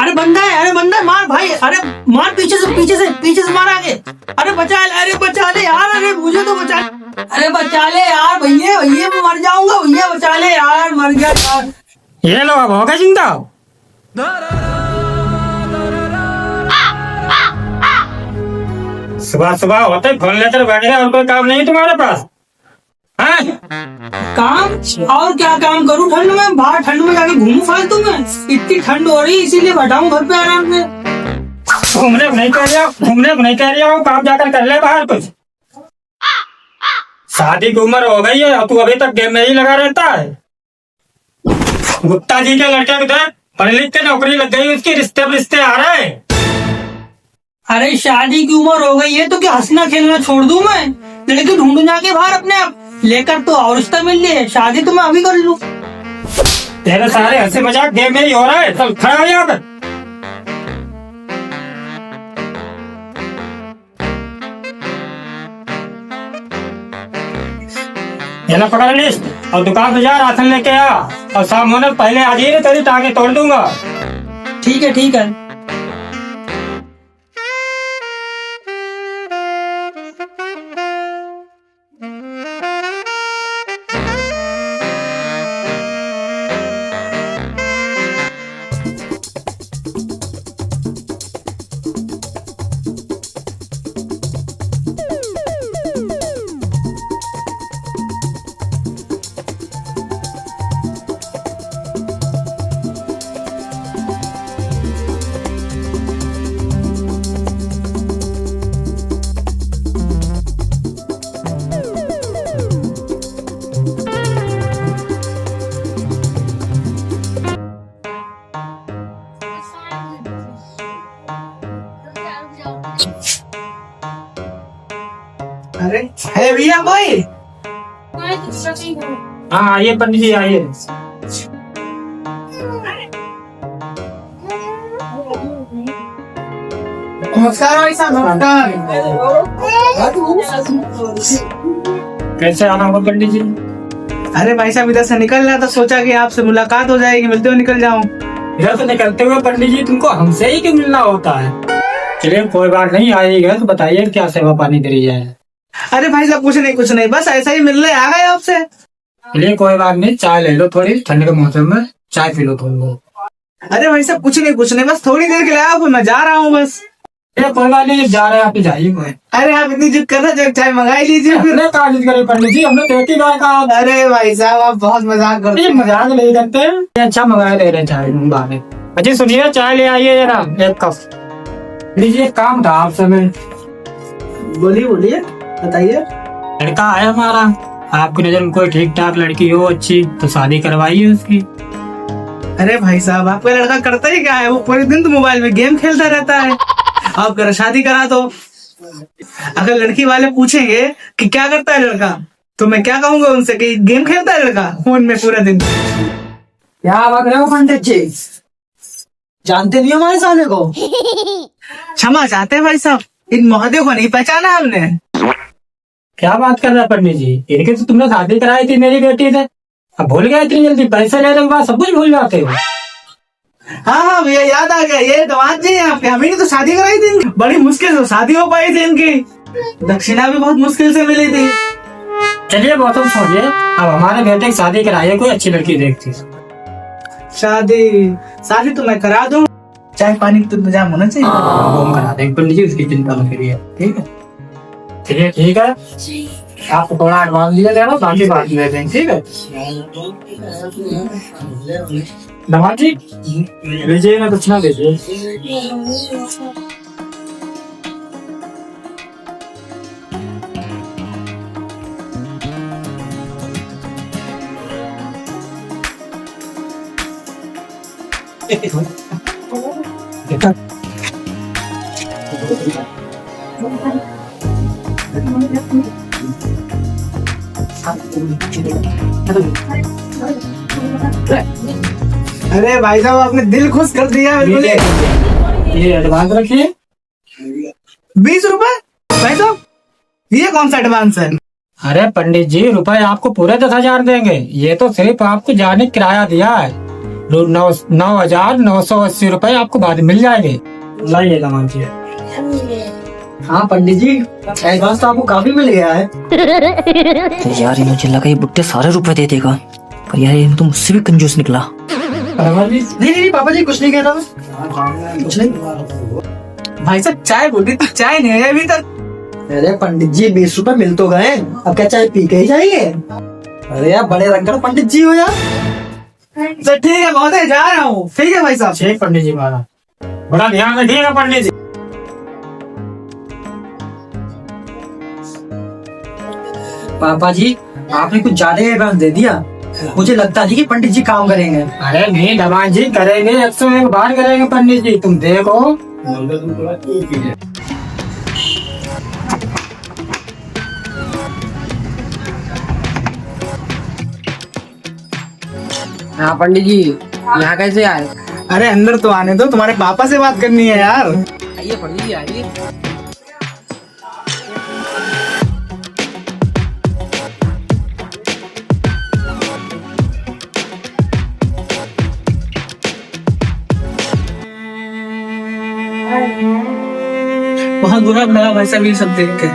अरे बंदा है, अरे बंदा है, मार भाई, अरे मार पीछे से मार आगे। अरे बचा ले यार, अरे मुझे तो बचा, अरे बचा ले यार भैया, मैं मर जाऊंगा भैया, बचा ले यार, मर गया यार। ये लो अब होगा चिंता। सुबह सुबह होते फोन लेकर बैठ गए और कोई काम नहीं तुम्हारे पास? हाँ? काम और क्या काम करूं ठंड में, बाहर ठंड में जाके घूमूं फालतू में, इतनी ठंड हो रही इसीलिए बैठाऊं घर पे आराम से। घूमने को नहीं कह रही हो, काम जाकर कर ले बाहर कुछ। शादी की उम्र हो गई है और तू अभी तक गेम में ही लगा रहता है। गुप्ता जी के लड़के को देख, पढ़ लिख के नौकरी लग गई, उसकी रिश्ते आ रहे हैं। अरे शादी की उम्र हो गई है तो क्या हंसना खेलना छोड़ दूं मैं? लड़की ढूंढू जाके बाहर अपने आप लेकर, तो और रिश्ता मिल रही है, शादी तो मैं अभी कर लूं। तेरे सारे हंसी मजाक गेम में ही हो रहा है, चल खड़ा हो यहाँ पर। ये ना पकड़ लिस्ट और दुकान पे जा, राशन लेके आ और शाम होने पहले आ जाइए, तेरी टांगे तोड़ दूंगा। ठीक है। अरे है भैया कोई? हाँ आइए पंडित जी आइए। नमस्कार भाई साहब, नमस्कार। कैसे आना होगा पंडित जी? अरे भाई साहब इधर से निकल रहा था, सोचा कि आपसे मुलाकात हो जाएगी, मिलते हुए निकल जाऊं। इधर से निकलते हुए पंडित जी तुमको हमसे ही क्यों मिलना होता है? चलिए कोई बात नहीं, आइएगा तो बताइए क्या सेवा पानी करी जाए। अरे भाई साहब कुछ नहीं, बस ऐसा ही मिलने आ गए आपसे। चलिए कोई बात नहीं, चाय ले लो थोड़ी, ठंड के मौसम में चाय पी लो थोड़ी। अरे भाई साहब कुछ नहीं, बस थोड़ी देर के लिए आओ, मैं जा रहा हूँ बस। कोई बात नहीं, जा रहे हैं आप जाइए। अरे आप इतनी जिद कर रहे, चाय मंगा ही लीजिए। हमने कहा जिद करे पंडित जी, हमने देखी बार कहा। अरे भाई साहब आप बहुत मजाक करते हैं। मजाक नहीं करते, अच्छा मंगा ले रहे चाय बारे। अच्छा सुनिए, चाय ले आइए जरा एक कप। लीजिए, काम था आपसे मैं। बोलिए बताइए। लड़का है हमारा, आपकी नजर में कोई ठीक ठाक लड़की हो अच्छी तो शादी करवाइए उसकी। अरे भाई साहब आपका लड़का करता ही क्या है, वो पूरे दिन तो मोबाइल में गेम खेलता रहता है, आप कर शादी करा दो। अगर लड़की वाले पूछेंगे कि क्या करता है लड़का, तो मैं क्या कहूंगा उनसे कि गेम खेलता है लड़का फोन में पूरा दिन। क्या बात रहे हो पंडित जी, जानते नहीं हो हमारे साले को? क्षमा चाहते हैं भाई साहब, इन महादेव को नहीं पहचाना हमने। क्या बात कर रहा है पंडित जी, इनके तो तुमने शादी कराई थी मेरी बेटी से, अब भूल गए इतनी जल्दी? पैसे लेने के बाद सब कुछ भूल जाते हो। हाँ भैया याद आ गया, ये दामाद जी हैं आपके, हमें तो शादी कराई थी, बड़ी मुश्किल से शादी हो पाई थी इनकी, दक्षिणा भी बहुत मुश्किल से मिली थी। चलिए बहुत छोड़िए, अब हमारे बेटे की शादी कराइए, कोई अच्छी लड़की देखती। शादी तो मैं करा दूं, चाय पानी तो इंतजाम होना चाहिए। हम करा देंगे पंडित जी, उसकी चिंता मत करिए। ठीक है चलिए ठीक है, आपको थोड़ा एडवांस दिया जाएगा, बाकी बात दे देंगे। ठीक है दामाद जी, लीजिए ना दक्षिणा दीजिए। अरे भाई साहब आपने दिल खुश कर दिया बिल्कुल। ये एडवांस रखिए 20 रुपए। भाई साहब ये कौन सा एडवांस है? अरे पंडित जी, रुपए आपको पूरे 10,000 देंगे, ये तो सिर्फ आपको जाने किराया दिया है। ₹9,980 आपको बाद में मिल जाएंगे। लाइएगा मान जी। हाँ पंडित जी, एडवांस तो आपको काफी मिल गया है। तो यार ये मुझे लगा ये बुट्टे सारे रुपए दे देगा, पर यार ये तो मुझसे भी कंजूस निकला। नहीं नहीं पापा जी, कुछ नहीं कह रहा मैं, कुछ नहीं। भाई साहब चाय बोली थी, चाय नहीं है अभी तक। अरे पंडित जी 20 रुपए मिल तो गए, अब क्या चाय पी के ही जाइए? अरे यार बड़े रंगड़ पंडित जी हो यार। तो ठीक है महोदय, जा रहा हूँ। ठीक है भाई साहब। ठीक पंडित जी, महाराज बड़ा ध्यान रखिएगा पंडित जी। पापा जी आपने कुछ ज्यादा एडवांस दे दिया, मुझे लगता नहीं कि पंडित जी काम करेंगे। अरे नहीं दवान जी, करेंगे 101 बार करेंगे पंडित जी, तुम देखो। हाँ पंडित जी, यहाँ कैसे आए? अरे अंदर तो आने दो, तुम्हारे पापा से बात करनी है यार। आइए पंडित जी आइए। बहुत बुरा लगा भाई साहब ये सब देख के।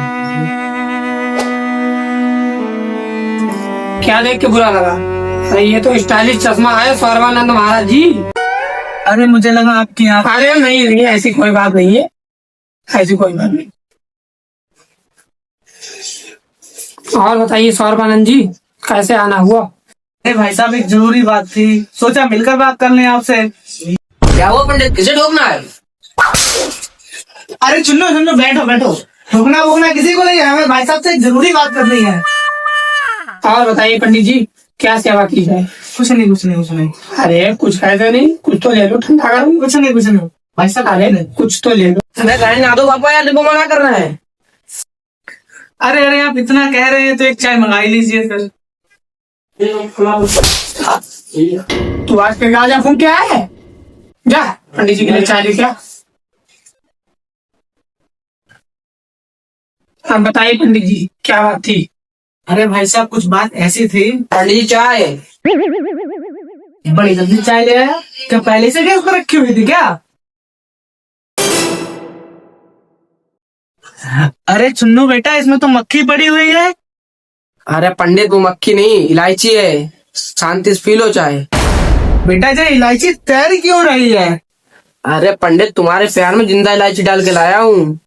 क्या देख के बुरा लगा? अरे ये तो स्टाइलिश चश्मा है सर्वानंद महाराज जी। अरे मुझे लगा आपकी आँख। अरे नहीं नहीं, ऐसी कोई बात नहीं है, ऐसी कोई बात नहीं। और बताइए सर्वानंद जी, कैसे आना हुआ? अरे भाई साहब एक जरूरी बात थी, सोचा मिलकर बात कर लें आपसे। क्या हुआ पंडित, किसे ठोकना है? अरे सुनो सुनो, बैठो बैठो। ठोकना वोकना किसी को नहीं है, हमें भाई साहब से एक जरूरी बात करनी है। और बताइए पंडित जी, क्या सेवा की जाए? कुछ नहीं कुछ नहीं कुछ नहीं। अरे कुछ है तो नहीं, कुछ तो ले लो, ठंडा करो। कुछ नहीं कुछ नहीं भाई साहब। अरे कुछ तो ले लो। मैं कहने ना दो पापा, यार देखो मना कर रहे हैं। अरे अरे आप इतना कह रहे हैं तो एक चाय मंगा ही लीजिए फिर। तू आज के गाजा फूंक के आया है? जा पंडित जी के लिए चाय लेके आ। हाँ बताइए पंडित जी, क्या बात थी? अरे भाई साहब कुछ बात ऐसी थी। पंडित जी चाय। बड़ी जल्दी चाय ले आया, क्या पहले से गैस पर रखी हुई थी क्या? अरे चुन्नू बेटा, इसमें तो मक्खी पड़ी हुई है। अरे पंडित वो मक्खी नहीं, इलायची है, शांति से पी लो चाय। बेटा जो इलायची तैर क्यों रही है? अरे पंडित तुम्हारे प्यार में जिंदा इलायची डाल के लाया हूँ।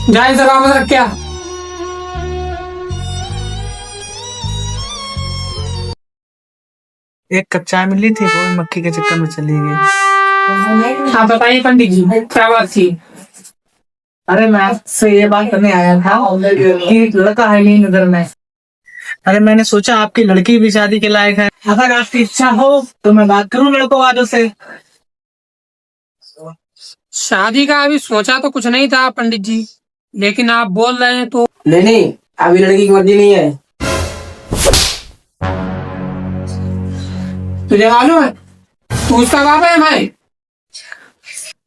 जाए सलामत रख क्या? एक कप चाय मिली थी, वो भी मक्खी के चक्कर में चली गई। हाँ बताइए पंडित जी, क्या बात थी? अरे मैं आपसे ये बात करने आया था कि एक लड़का है मेरी नजर में। अरे मैंने सोचा आपकी लड़की भी शादी के लायक है, अगर आपकी इच्छा हो तो मैं बात करूं लड़कों वालों से। शादी का अभी सोचा तो कुछ नहीं था पंडित जी, लेकिन आप बोल रहे हैं तो। नहीं नहीं, अभी लड़की की मर्जी नहीं है। तुझे मालूम है तू उसका बाप है भाई?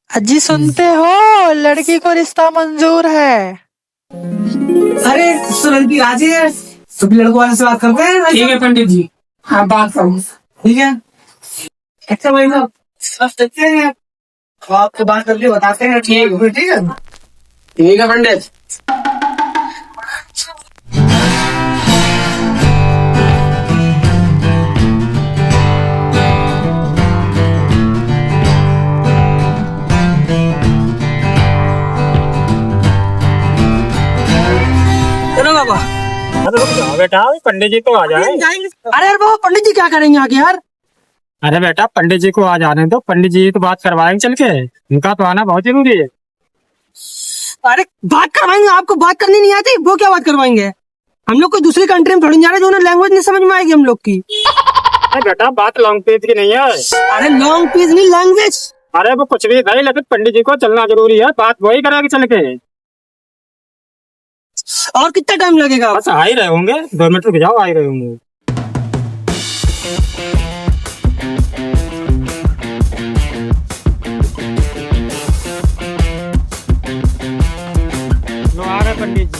अजी सुनते हो, लड़की को रिश्ता मंजूर है। अरे तो लड़की राजी है, तो भी लड़कों वालों से बात करते हैं। ठीक है पंडित जी, हाँ बात करो। ठीक है। अच्छा भाई साहब बस देखते हैं, आपको बात करके बताते हैं। ठीक है ठीक है। ठीक है पंडित। चलो बाबा। अरे रुक जाओ बेटा, पंडित जी तो आ जाए। अरे यार बाबा, पंडित जी क्या करेंगे आगे यार? अरे बेटा पंडित जी को आ जाने दो, पंडित जी तो बात करवाएंगे चल के, उनका तो आना बहुत जरूरी है। अरे बात करवाएंगे, आपको बात करनी नहीं आती? वो क्या बात करवाएंगे? हम लोग कोई दूसरी कंट्री में थोड़ी जा रहे जो ना लैंग्वेज नहीं समझ में आएगी हम लोग की। अरे बेटा बात लॉन्ग पेज की नहीं है। अरे लॉन्ग पीस नहीं, लैंग्वेज। अरे वो कुछ भी नहीं, लेकिन पंडित जी को चलना जरूरी है, बात वही करेंगे चल के। और कितना टाइम लगेगा? बस आ ही रहे होंगे, 2 मिनट रुक जाओ, आ ही रहे होंगे। लो आ रहे पंडित जी।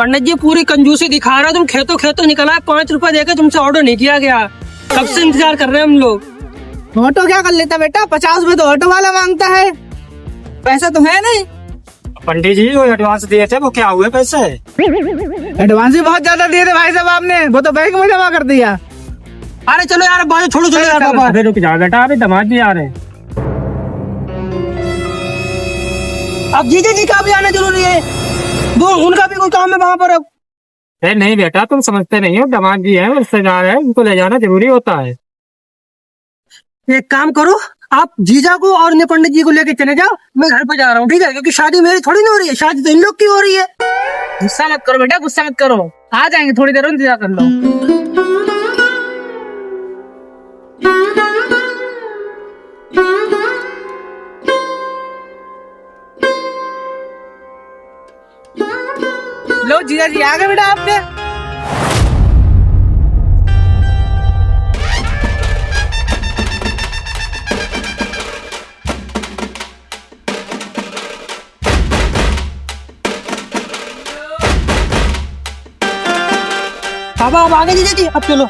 पंडित जी पूरी कंजूसी दिखा रहे हो तुम। खेतों खेतों निकला है, 5 रुपए देके तुमसे ऑर्डर नहीं किया गया। कब से इंतजार कर रहे हैं हम लोग। ऑटो क्या कर लेता बेटा, 50 रुपए तो ऑटो वाला मांगता है, पैसा तो है नहीं। पंडित जी जो एडवांस दिए थे वो क्या हुए पैसे? एडवांस भी बहुत ज्यादा दिए थे भाई साहब आपने, वो तो बैंक में जमा कर दिया। अरे चलो यार बात छोड़ो, चलो यार बाबा। अरे रुक जा बेटा, अभी दामाद जी आ रहे हैं। अब जीजा जी का भी आना जरूरी है, वो उनका भी कोई काम है वहाँ पर। अब अरे नहीं बेटा, तुम समझते नहीं हो, दामाद जी है, रिश्तेदार है, उनको ले जाना जरूरी होता है। एक काम करो, आप जीजा को और ने पंडित जी को लेके चले जाओ, मैं घर पे जा रहा हूँ, ठीक है? क्योंकि शादी मेरी थोड़ी ना हो रही है, शादी तो इन लोग की हो रही है। गुस्सा मत करो बेटा, गुस्सा मत करो, आ जाएंगे, थोड़ी देर इंतजार कर लो। लो जीजा जी आ गए बेटा आपके। बाबा अब आगे जीजा जी, अब चलो।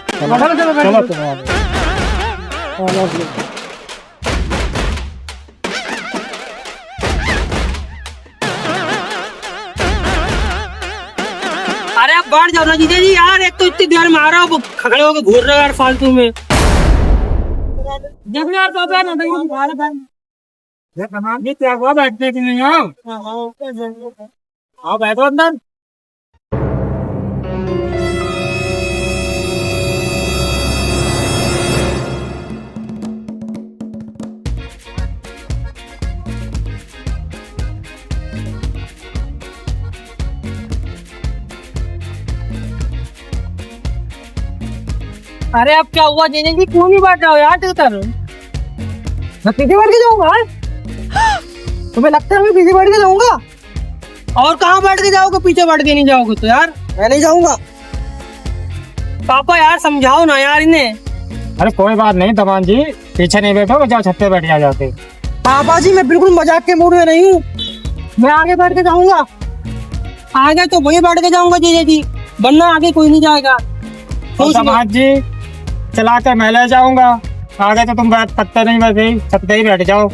अरे आप बाहर जाओ ना जीजा जी यार, एक तो इतनी देर में आ रहा हो, खड़े होकर घूर रहे हो यार फालतू में। देखो यार बाबा ना ये क्या हुआ, बैठने की नहीं आओ, आओ बैठो अंदर। अरे अब क्या हुआ जीजा जी, क्यों नहीं बैठ जाओ यार इधर? मैं पीछे बैठ के जाऊंगा? तुम्हें लगता है मैं पीछे बैठ के जाऊंगा? और कहाँ बैठ के जाओगे, पीछे बैठ के नहीं जाओगे तो यार मैं नहीं जाऊंगा। पापा यार समझाओ ना यार इन्हें। अरे कोई बात नहीं दामाद जी, पीछे नहीं बैठो, जाओ छत पे बैठ जाते। पापा जी मैं बिल्कुल मजाक के मूड में नहीं हूँ, मैं आगे बैठ के जाऊंगा। आगे तो वही बैठ के जाऊंगा जीजा जी, वरना आगे कोई नहीं जाएगा। दामाद जी चला के मैं ले जाऊंगा, आगे तो तुम बैठ सकते नहीं, वैसे ही छत पे ही बैठ जाओ।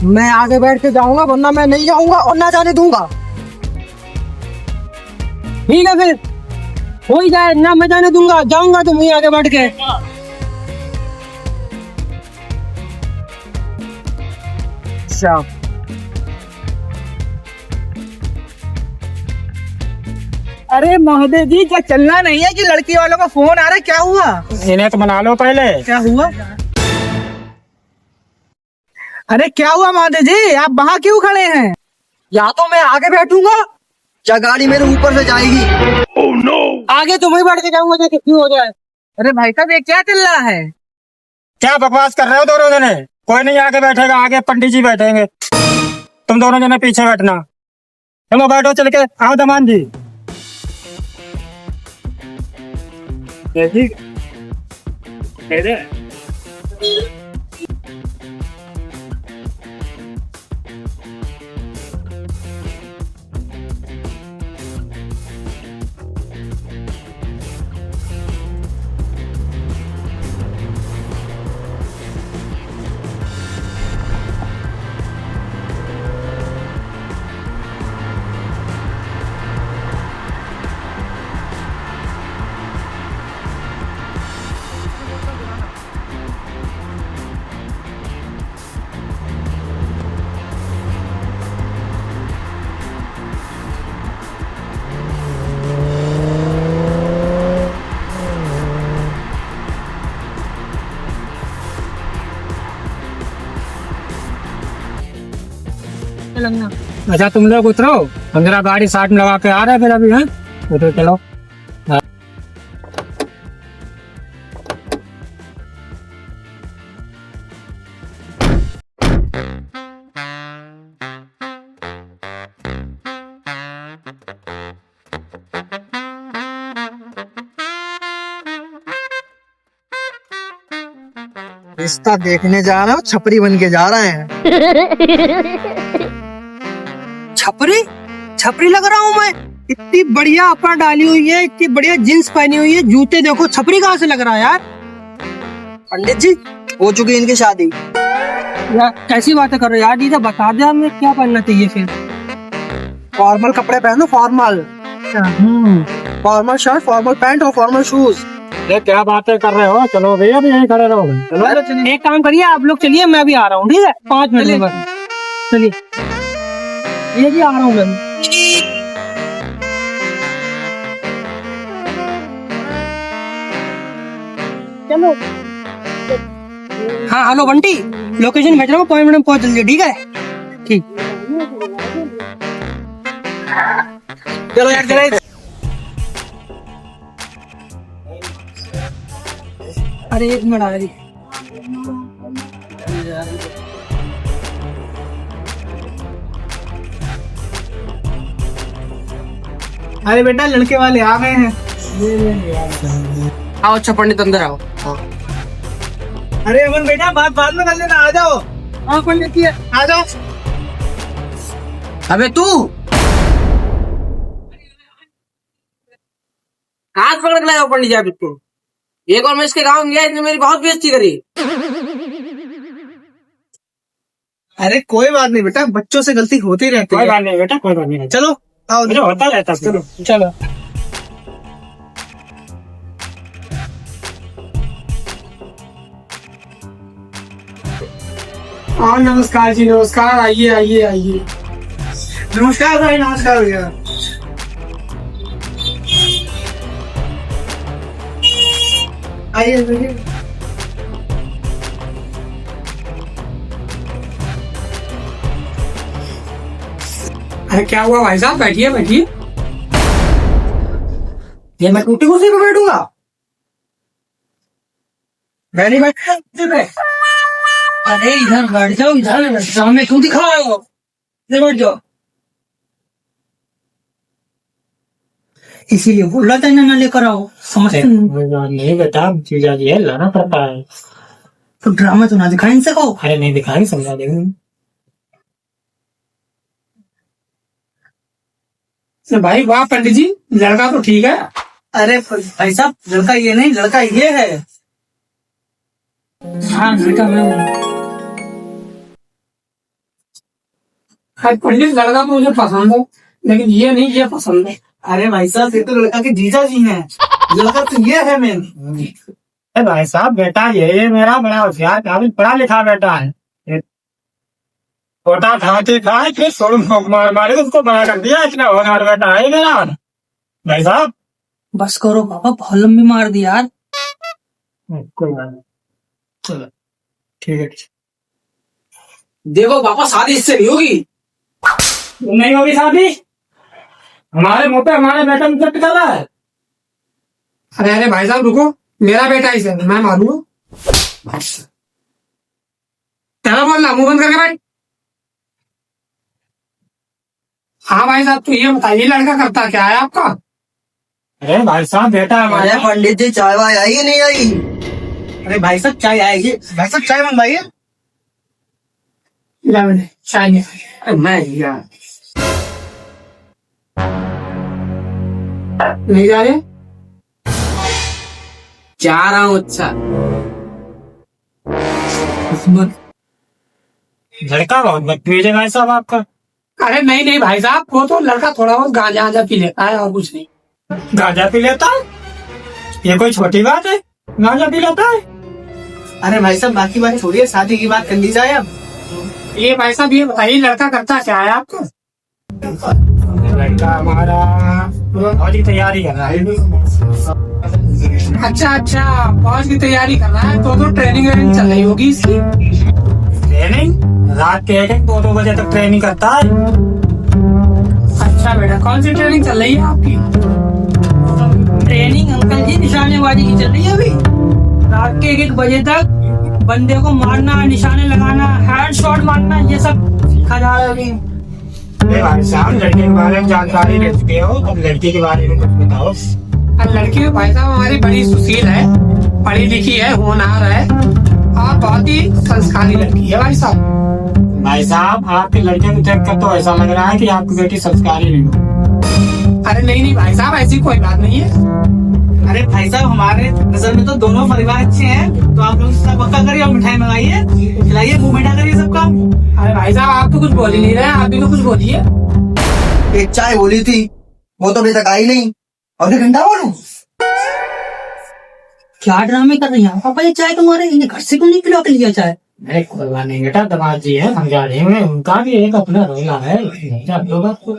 मैं आगे बैठ के जाऊंगा, वरना मैं नहीं जाऊंगा और ना जाने दूंगा। ठीक है फिर हो ही जाए, ना मैं जाने दूंगा, जाऊंगा तो वहीं आगे बैठ के। अच्छा अरे महोदय जी क्या चलना नहीं है कि लड़की वालों का फोन आ रहा है, क्या हुआ? इन्हें तो मना लो पहले। क्या हुआ? अरे क्या हुआ महोदय जी, आप वहाँ क्यों खड़े हैं? या तो मैं आगे बैठूंगा या गाड़ी मेरे ऊपर से जाएगी। oh, no! आगे तो वहीं बैठ के जाऊंगा चाहे क्यों हो जाए। अरे भाई साहब ये क्या चल रहा है? क्या बकवास कर रहे हो दोनों जने? कोई नहीं आगे बैठेगा, आगे पंडित जी बैठेंगे, तुम दोनों जने पीछे बैठना। चलो बैठो चल के, आओ दामाद जी। अच्छा तुम लोग उतरो, हम जरा गाड़ी साइड में लगा के आ रहे हैं फिर अभी। है उतरो चलो। रिश्ता देखने जा रहा हूँ, छपरी बन के जा रहे हैं। छपरी छपरी लग रहा हूँ मैं? इतनी बढ़िया अपना डाली हुई है, इतनी बढ़िया जींस पहनी हुई है, जूते देखो, छपरी कहाँ से लग रहा है यार। पंडित जी हो चुकी है इनकी शादी। यार कैसी बातें कर रहे हो यार, जी बता दे हमें क्या पहनना चाहिए फिर। फॉर्मल कपड़े पहनो, formal. Formal shirt, formal pant और फॉर्मल शूज। ये क्या बातें कर रहे हो? चलो भैया अभी यहीं खड़े रहो। चलो एक काम करिए, आप लोग चलिए, मैं भी आ रहा हूँ, ठीक है, 5 मिनट में बस। चलिए ये जी आ रहा हूँ मैं। चलो हाँ हेलो बंटी, लोकेशन भेज रहा हूँ, 5 मिनट में पहुंच जल्दी, ठीक है। ठीक चलो यार चले। अरे 1 मिनट आ रही। अरे बेटा लड़के वाले आ गए हैं। आओ अच्छा पंडित अंदर आओ। अरे अमन बेटा बात बाद में कर लेना, आ जाओ। हाँ पंडित जी आ जाओ। अबे तू हाथ पकड़ के लाया पंडित जी आप इसको। एक और मैं इसके गाँव में गया, इसने मेरी बहुत बेइज्जती करी। अरे कोई बात नहीं बेटा, बच्चों से गलती होती रहती कोई है। बात नहीं बेटा, कोई बात नहीं। चलो आओ। मुझे होता रहता है। चलो चलो। हाँ नमस्कार जी, नमस्कार। आइए आइए आइए। नमस्कार भाई, नमस्कार भैया। आइए भैया। अरे क्या हुआ भाई साहब, बैठिए बैठिए। ये मैं टूटी कुर्सी पे बैठूंगा? मैं नहीं बैठ। अरे इधर बैठ जाओ, इधर सामने क्यों दिखा रहे हो, इधर बैठ जाओ। इसीलिए बोला था ना लेकर आओ, समझते नहीं। कोई बात नहीं बेटा, जीजा जी है, लाना पड़ता है। तो ड्रामा तो ना दिखाई इनसे कहो। अरे नहीं दिखाएंगे, समझा देंगे। भाई वाह पंडित जी, लड़का तो ठीक है। अरे भाई साहब लड़का ये नहीं, लड़का ये है। हाँ लड़का मैं हूँ। हाँ पंडित, लड़का तो मुझे पसंद है, लेकिन ये नहीं, ये पसंद है। अरे भाई साहब ये तो लड़का के जीजा जी हैं, लड़का तो ये है मेन। अरे भाई साहब बेटा ये मेरा बड़ा होशियार, काफी पढ़ा लिखा बेटा है। छोटा था ठीक था, फिर सोड़ मार मारे उसको बड़ा कर दिया। इतना होशियार बेटा है मेरा भाई साहब। बस करो पापा, बहुत लंबी मार दी यार। कोई बात नहीं, चलो ठीक है। देखो पापा, शादी इससे नहीं होगी। नहीं होगी शादी? हमारे मुंह पे हमारे बेटा मुझे कर रहा है। अरे अरे भाई साहब रुको, मेरा बेटा इसे मैं मारूंगा। क्या बोल रहा, मुंह बंद करके बैठ। हाँ भाई साहब, तो ये बताइए लड़का करता क्या है आपका? अरे भाई साहब बेटा हमारे। पंडित जी चाय वाय आई कि नहीं आई? अरे भाई साहब चाय आएगी, भाई साहब चाय मंगवाइए। चाय नहीं, मैं यार नहीं जा रहे, जा रहा हूँ। अच्छा लड़का बहुत बदतमीज है भाई साहब आपका। अरे नहीं नहीं भाई साहब, वो तो लड़का थोड़ा बहुत गांजा आजा पी लेता है और कुछ नहीं। गांजा पी लेता है? ये कोई छोटी बात है, गांजा पी लेता है? अरे भाई साहब बाकी बात छोड़िए, शादी की बात कर ली जाए अब। ये भाई साहब ये बताइए लड़का करता क्या है आपका? लड़का हमारा फौज की तैयारी कर रहा है। अच्छा अच्छा, फौज की तैयारी कर रहा है, तो ट्रेनिंग वेनिंग चल रही होगी इसकी। ट्रेनिंग रात के 1-2 बजे तक ट्रेनिंग करता है। अच्छा बेटा, कौन सी ट्रेनिंग चल रही है आपकी? ट्रेनिंग अंकल जी निशानेबाजी की चल रही है अभी। रात के 1 बजे तक बंदे को मारना, निशाने लगाना, हेड शॉट मारना, ये सब सिखा जा रहा है अभी। अरे भाई साहब लड़के के बारे में जानकारी ले चुके हो, अब लड़की के बारे में कुछ बताओ। लड़की भाई साहब हमारी बड़ी सुशील है, पढ़ी लिखी है, होनहार है और बहुत ही संस्कारी लड़की है भाई साहब। भाई साहब आपके लड़के को देख कर तो ऐसा लग रहा है कि आपकी बेटी संस्कारी नहीं हो। अरे नहीं भाई साहब, ऐसी कोई बात नहीं है। अरे भाई साहब, हमारे नजर में तो दोनों परिवार अच्छे हैं, तो आप लोग इसका पक्का करिए और मिठाई मंगाइए, खिलाइए, मुंह मीठा करिए सबका। अरे भाई साहब, आप तो कुछ बोल ही नहीं रहे, आप भी तो कुछ बोलिए। एक चाय बोली थी, वो तो अभी तक आई नहीं, और 1 घंटा बोलूं? क्या ड्रामे कर रही हैं पापा? ये चाय तुम्हारे इन्हें घर से क्यों नहीं पिला के लिया चाय? अरे कोई बात नहीं बेटा, दामाद जी है, समझा रहे हैं, उनका भी एक अपना रोना है, नहीं जानते हो बात को।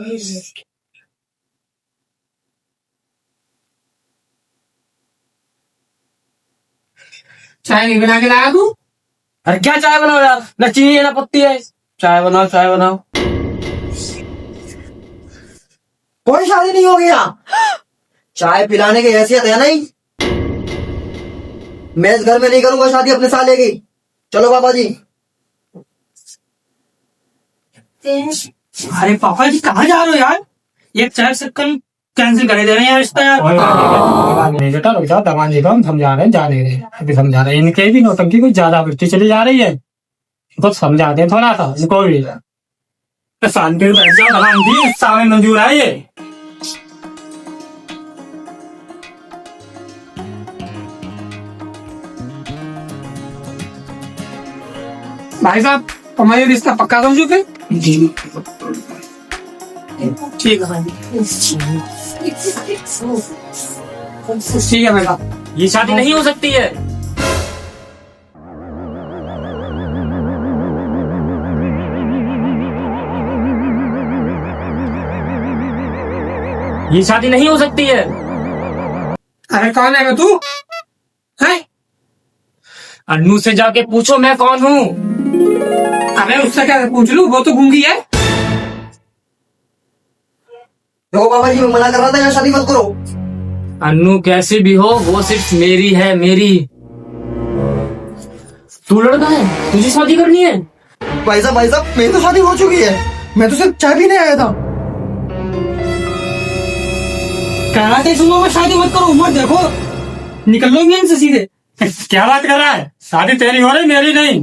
चाय नहीं बना के लाया तू? अरे क्या चाय बनाओ यार, न चीनी है न पत्ती है। चाय बनाओ, चाय बनाओ। कोई शादी नहीं होगी यहाँ, चाय पिलाने की हैसियत है नहीं। मैं इस घर में नहीं करूंगा शादी अपने साले की। चलो बाबा जी। अरे पापा जी कहाँ जा रहे हो यार? ये चाय से कल कैंसिल कर दे रहे हैं यार इसका यार। कोई बात नहीं बेटा, रुक जाओ, दामाद जी को हम समझा रहे हैं, जाने रहे अभी समझा रहे हैं। इनके भी नौटंकी कुछ ज्यादा बढ़ती चली जा रही है, तो समझा दें थोड़ा सा इनको भी। शांति से बैठ जाओ, दामाद जी सामने मंजूर है ये। भाई साहब, हमारे रिश्ता पक्का समझो फिर? ठीक है भाई, ठीक है भाई साहब। ये शादी नहीं हो सकती है। ये शादी नहीं हो सकती है। अरे कौन है तू? है? अन्नू से जाके पूछो मैं कौन हूँ। अरे उससे क्या पूछ लूं, वो तो गूंगी है। देखो बाबा जी, मैं मना कर रहा था, यहाँ शादी मत करो। अन्नू कैसी भी हो, वो सिर्फ मेरी है, मेरी। तू लड़का है, तुझे शादी करनी है। भाई साहब मेरी तो शादी हो चुकी है, मैं तो सिर्फ चाय पीने आया था। कहना थे सुनो, मैं शादी मत करो, उम्र देखो, निकल लो इनसे सीधे। क्या बात कर रहा है? शादी तेरी हो रही, मेरी नहीं।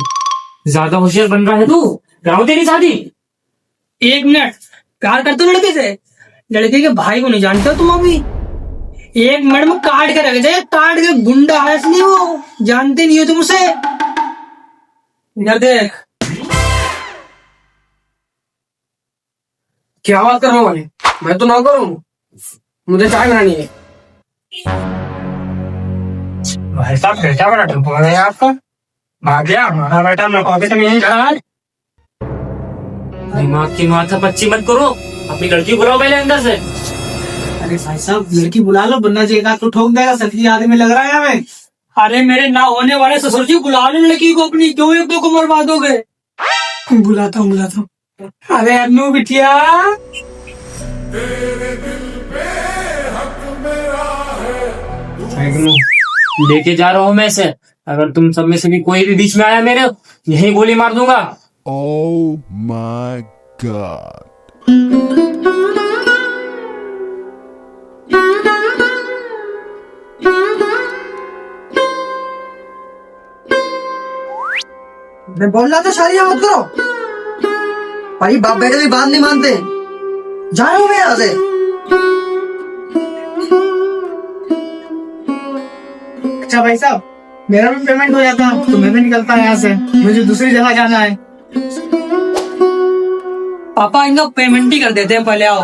ज्यादा होशियार बन रहा है तू, कराओ तेरी शादी। 1 मिनट, प्यार करते हो लड़के से? लड़के के भाई को नहीं जानते हो तुम अभी? 1 मिनट में काट के रख दे, काट के। गुंडा है इसलिए, वो जानते नहीं हो तुम उसे। इधर देख। क्या बात कर रहा हूँ मैं तो ना करूँ, मुझे चाय बनानी है। भाई साहब बेटा बड़ा डर पड़ गया आपका, भाग गया हमारा बेटा। मैं पॉकेट में यही खड़ा है। दिमाग की माथा पच्ची मत करो, अपनी लड़की बुलाओ पहले अंदर से। अरे भाई साहब, लड़की बुला लो, वरना जी एक आध तो ठोक देगा, सब्जी आदमी लग रहा है हमें। अरे मेरे ना होने वाले ससुर जी, बुला लो लड़की को अपनी, क्यों 1-2 को मरवा दोगे? बुलाता हूँ। अरे अन्नू बिटिया, लेके जा रहा हूँ मैं इसे। अगर तुम सब में से भी कोई भी बीच में आया मेरे, यही गोली मार दूंगा। Oh my god. मैं बोल रहा था शादी मत करो, भाई बाप बेटे भी बात नहीं मानते। जा रहा हूँ मैं यहाँ से। अच्छा भाई साहब, मेरा भी पेमेंट हो जाता तो मैं भी निकलता यहाँ से, मुझे दूसरी जगह जाना है। पापा इनका पेमेंट ही कर देते हैं, पहले आओ।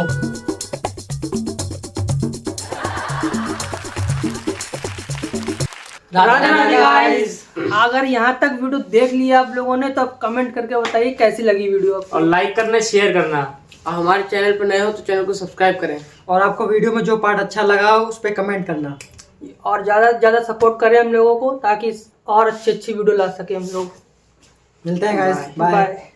अगर यहाँ तक वीडियो देख लिया आप लोगों ने, तो कमेंट करके बताइए कैसी लगी वीडियो। और लाइक करना, शेयर करना। और हमारे चैनल पर नए हो तो चैनल को सब्सक्राइब करें। और आपको वीडियो में जो पार्ट अच्छा लगा हो उस पर कमेंट करना। और ज्यादा से ज्यादा सपोर्ट करें हम लोगों को, ताकि और अच्छी वीडियो ला सके हम लोग। मिलते हैं गाइस, बाय। बाय।